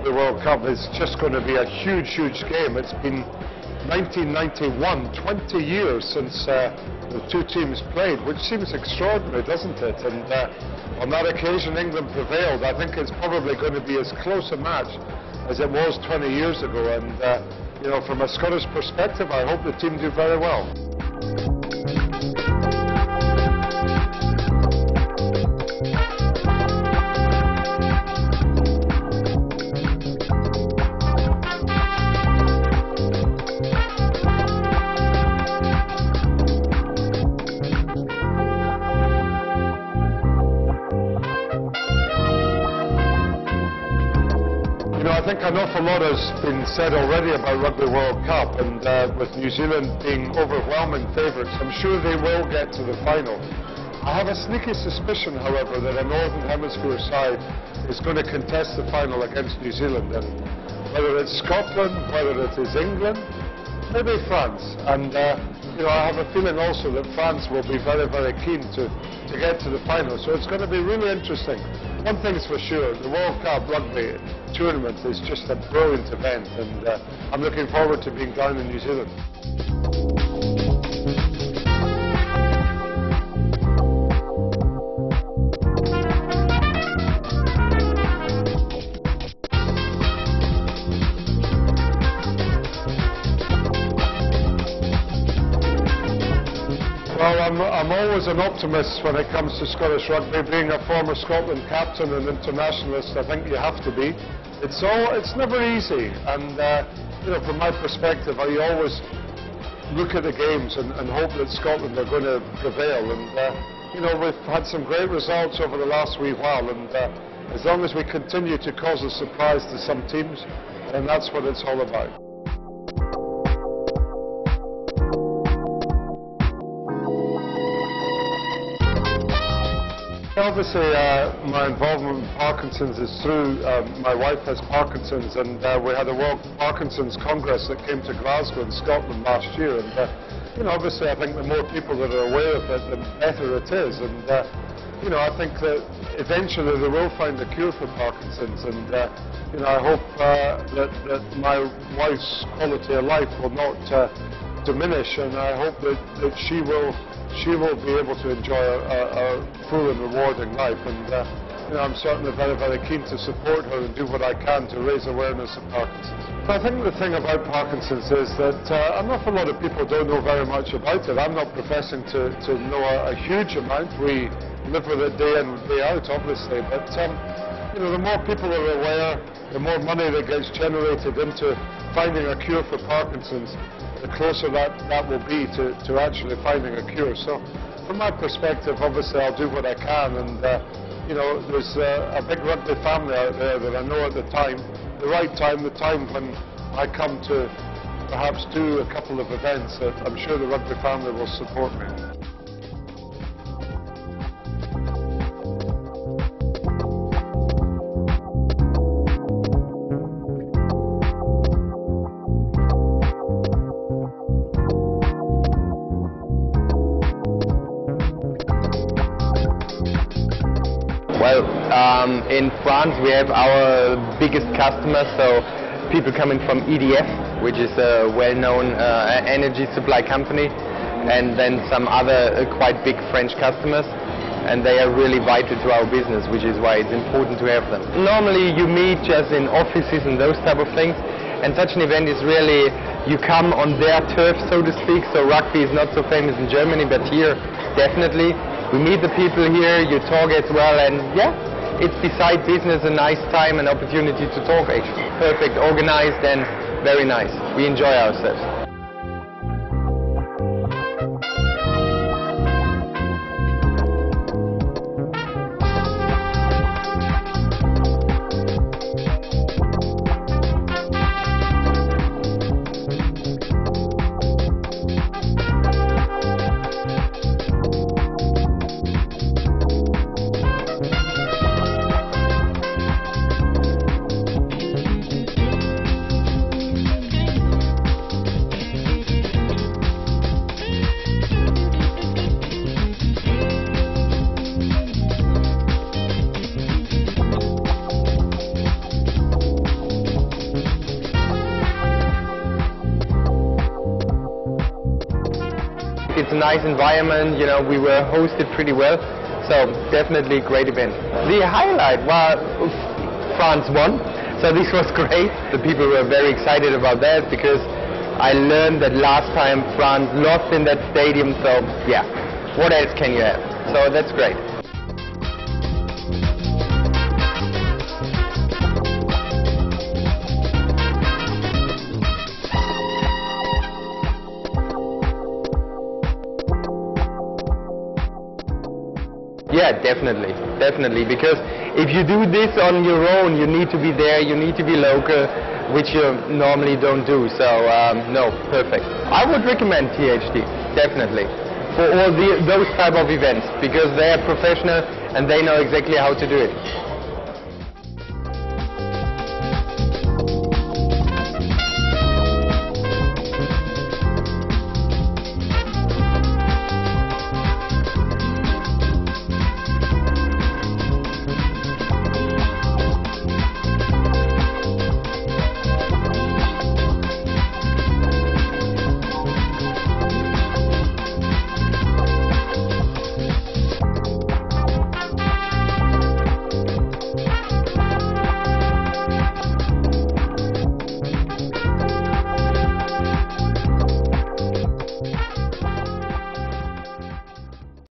Rugby World Cup is just going to be a huge, huge game. It's been 1991, 20 years since the two teams played, which seems extraordinary, doesn't it? And on that occasion, England prevailed. I think it's probably going to be as close a match as it was 20 years ago. And you know, from a Scottish perspective, I hope the team do very well. I think an awful lot has been said already about Rugby World Cup, and with New Zealand being overwhelming favourites, I'm sure they will get to the final. I have a sneaky suspicion, however, that a Northern Hemisphere side is going to contest the final against New Zealand, and whether it's Scotland, whether it is England, maybe France, and you know, I have a feeling also that France will be very, very keen to get to the final, so it's going to be really interesting. One thing's for sure, the World Cup Rugby tournament is just a brilliant event, and I'm looking forward to being down in New Zealand. Well, I'm always an optimist when it comes to Scottish rugby. Being a former Scotland captain and internationalist, I think you have to be. It's never easy, and you know, from my perspective, I always look at the games and hope that Scotland are going to prevail. And you know, we've had some great results over the last wee while, and as long as we continue to cause a surprise to some teams, then that's what it's all about. Obviously, my involvement with Parkinson's is through my wife has Parkinson's, and we had a World Parkinson's Congress that came to Glasgow in Scotland last year. And you know, obviously, I think the more people that are aware of it, the better it is. And you know, I think that eventually they will find a cure for Parkinson's. And you know, I hope that my wife's quality of life will not diminish, and I hope that she will be able to enjoy a full and rewarding life, and you know, I'm certainly very, very keen to support her and do what I can to raise awareness of Parkinson's. I think the thing about Parkinson's is that an awful lot of people don't know very much about it. I'm not professing to know a huge amount. We live with it day in, day out, obviously, but you know, the more people are aware, the more money that gets generated into finding a cure for Parkinson's, the closer that will be to actually finding a cure. So from my perspective, obviously I'll do what I can, and you know, there's a big rugby family out there that I know at the time, the right time, the time when I come to perhaps do a couple of events, that I'm sure the rugby family will support me. Well, in France we have our biggest customers, so people coming from EDF, which is a well-known energy supply company, and then some other quite big French customers, and they are really vital to our business, which is why it's important to have them. Normally you meet just in offices and those type of things, and such an event is really, you come on their turf, so to speak. So rugby is not so famous in Germany, but here definitely. We meet the people here, you talk as well, and yeah, it's beside business a nice time and opportunity to talk, actually. Perfect, organized and very nice. We enjoy ourselves. It's a nice environment, you know, we were hosted pretty well, so definitely a great event. The highlight was France won, so this was great. The people were very excited about that because I learned that last time France lost in that stadium, so yeah, what else can you have? So that's great. Yeah, definitely, because if you do this on your own, you need to be there, you need to be local, which you normally don't do, so no, perfect. I would recommend THD, definitely, for all those type of events, because they are professional and they know exactly how to do it.